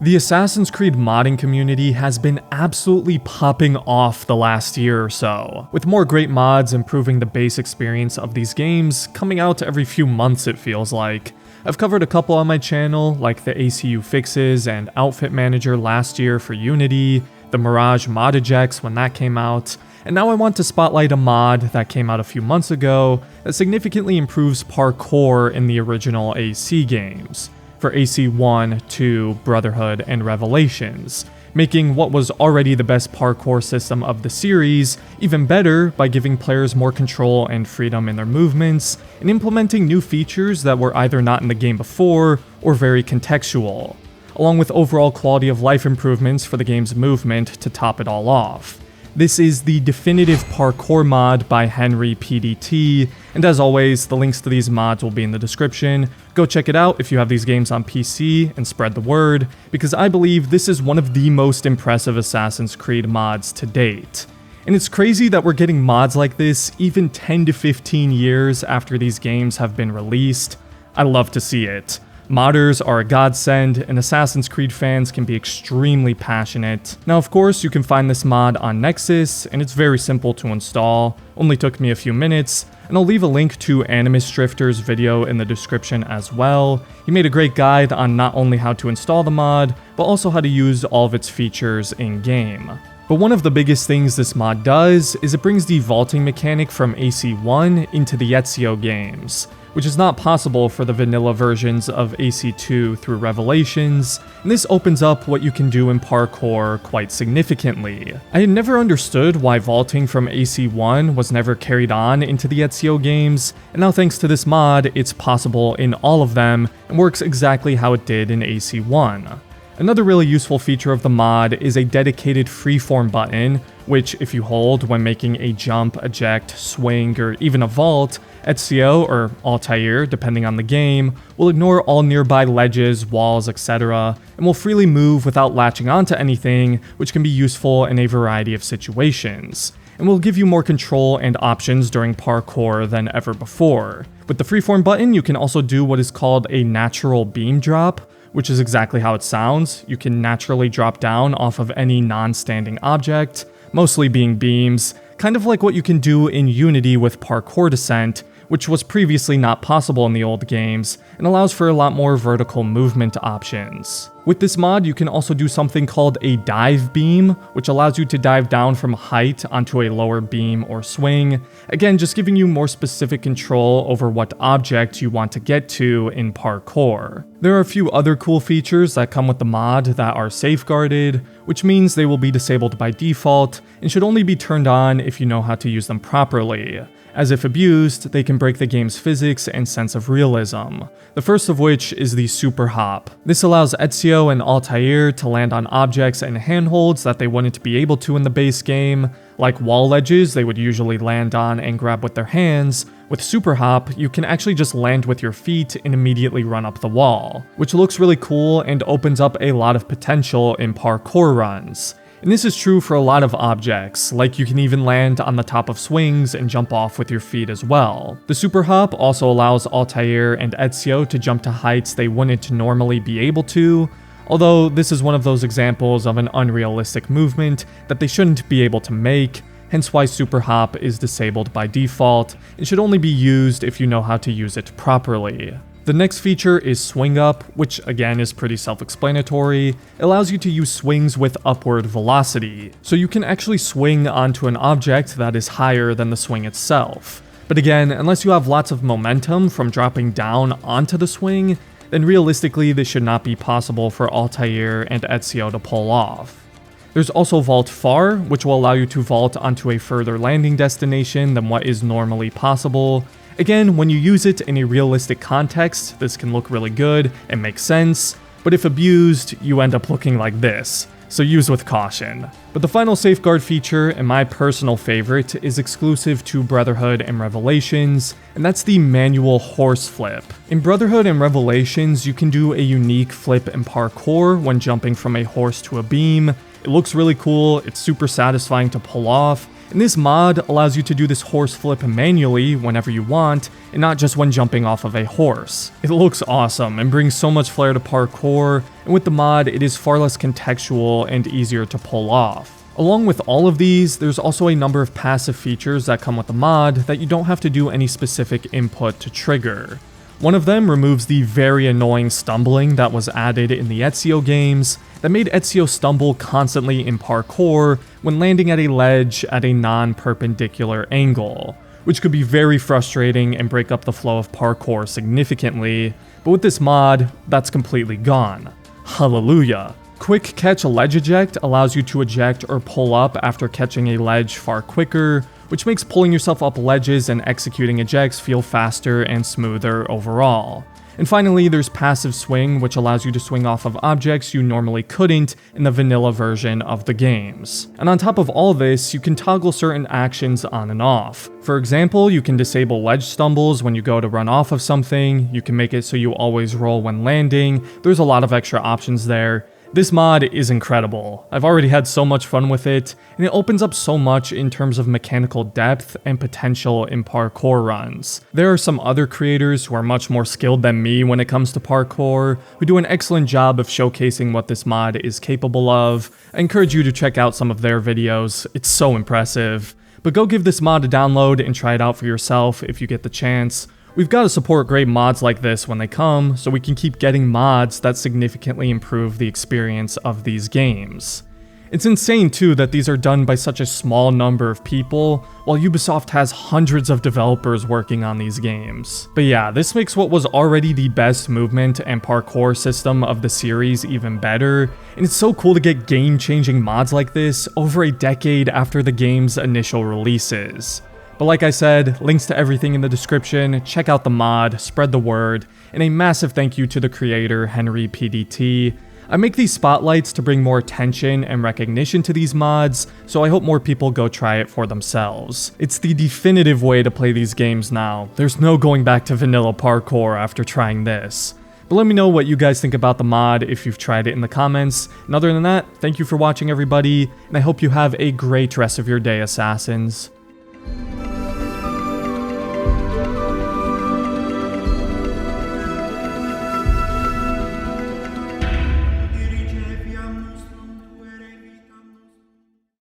The Assassin's Creed modding community has been absolutely popping off the last year or so, with more great mods improving the base experience of these games coming out every few months it feels like. I've covered a couple on my channel, like the ACU fixes and Outfit Manager last year for Unity, the Mirage mod ejects when that came out, and now I want to spotlight a mod that came out a few months ago that significantly improves parkour in the original AC games, for AC 1, 2, Brotherhood, and Revelations, making what was already the best parkour system of the series even better by giving players more control and freedom in their movements, and implementing new features that were either not in the game before or very contextual, along with overall quality of life improvements for the game's movement to top it all off. This is the definitive parkour mod by HenryPDT, and as always, the links to these mods will be in the description. Go check it out if you have these games on PC and spread the word, because I believe this is one of the most impressive Assassin's Creed mods to date. And it's crazy that we're getting mods like this even 10 to 15 years after these games have been released. I love to see it. Modders are a godsend, and Assassin's Creed fans can be extremely passionate. Now of course you can find this mod on Nexus, and it's very simple to install, only took me a few minutes, and I'll leave a link to Animus Drifter's video in the description as well. He made a great guide on not only how to install the mod, but also how to use all of its features in-game. But one of the biggest things this mod does is it brings the vaulting mechanic from AC1 into the Ezio games, which is not possible for the vanilla versions of AC2 through Revelations, and this opens up what you can do in parkour quite significantly. I had never understood why vaulting from AC1 was never carried on into the Ezio games, and now thanks to this mod, it's possible in all of them, and works exactly how it did in AC1. Another really useful feature of the mod is a dedicated freeform button, which if you hold when making a jump, eject, swing, or even a vault, Ezio, or Altair, depending on the game, will ignore all nearby ledges, walls, etc., and will freely move without latching onto anything, which can be useful in a variety of situations, and will give you more control and options during parkour than ever before. With the freeform button, you can also do what is called a natural beam drop, which is exactly how it sounds. You can naturally drop down off of any non-standing object, mostly being beams, kind of like what you can do in Unity with parkour descent, which was previously not possible in the old games, and allows for a lot more vertical movement options. With this mod, you can also do something called a dive beam, which allows you to dive down from height onto a lower beam or swing, again just giving you more specific control over what object you want to get to in parkour. There are a few other cool features that come with the mod that are safeguarded, which means they will be disabled by default, and should only be turned on if you know how to use them properly, as if abused, they can break the game's physics and sense of realism. The first of which is the super hop. This allows Ezio and Altair to land on objects and handholds that they wouldn't be able to in the base game, like wall ledges they would usually land on and grab with their hands. With super hop, you can actually just land with your feet and immediately run up the wall, which looks really cool and opens up a lot of potential in parkour runs. And this is true for a lot of objects, like you can even land on the top of swings and jump off with your feet as well. The super hop also allows Altair and Ezio to jump to heights they wouldn't normally be able to, although this is one of those examples of an unrealistic movement that they shouldn't be able to make, hence why super hop is disabled by default and should only be used if you know how to use it properly. The next feature is Swing Up, which again is pretty self-explanatory. It allows you to use swings with upward velocity, so you can actually swing onto an object that is higher than the swing itself. But again, unless you have lots of momentum from dropping down onto the swing, then realistically this should not be possible for Altair and Ezio to pull off. There's also Vault Far, which will allow you to vault onto a further landing destination than what is normally possible. Again, when you use it in a realistic context, this can look really good and make sense, but if abused, you end up looking like this, so use with caution. But the final safeguard feature, and my personal favorite, is exclusive to Brotherhood and Revelations, and that's the manual horse flip. In Brotherhood and Revelations, you can do a unique flip in parkour when jumping from a horse to a beam. It looks really cool, it's super satisfying to pull off, And this mod allows you to do this horse flip manually whenever you want, and not just when jumping off of a horse. It looks awesome and brings so much flair to parkour, and with the mod, it is far less contextual and easier to pull off. Along with all of these, there's also a number of passive features that come with the mod that you don't have to do any specific input to trigger. One of them removes the very annoying stumbling that was added in the Ezio games that made Ezio stumble constantly in parkour when landing at a ledge at a non-perpendicular angle, which could be very frustrating and break up the flow of parkour significantly, but with this mod, that's completely gone. Hallelujah. Quick Catch Ledge Eject allows you to eject or pull up after catching a ledge far quicker, which makes pulling yourself up ledges and executing ejects feel faster and smoother overall. And finally, there's Passive Swing, which allows you to swing off of objects you normally couldn't in the vanilla version of the games. And on top of all this, you can toggle certain actions on and off. For example, you can disable ledge stumbles when you go to run off of something, you can make it so you always roll when landing, there's a lot of extra options there. This mod is incredible. I've already had so much fun with it, and it opens up so much in terms of mechanical depth and potential in parkour runs. There are some other creators who are much more skilled than me when it comes to parkour, who do an excellent job of showcasing what this mod is capable of. I encourage you to check out some of their videos, it's so impressive. But go give this mod a download and try it out for yourself if you get the chance. We've got to support great mods like this when they come, so we can keep getting mods that significantly improve the experience of these games. It's insane too that these are done by such a small number of people, while Ubisoft has hundreds of developers working on these games. But yeah, this makes what was already the best movement and parkour system of the series even better, and it's so cool to get game-changing mods like this over a decade after the game's initial releases. But like I said, links to everything in the description, check out the mod, spread the word, and a massive thank you to the creator, HenryPDT. I make these spotlights to bring more attention and recognition to these mods, so I hope more people go try it for themselves. It's the definitive way to play these games now. There's no going back to vanilla parkour after trying this. But let me know what you guys think about the mod if you've tried it in the comments. And other than that, thank you for watching everybody, and I hope you have a great rest of your day, Assassins.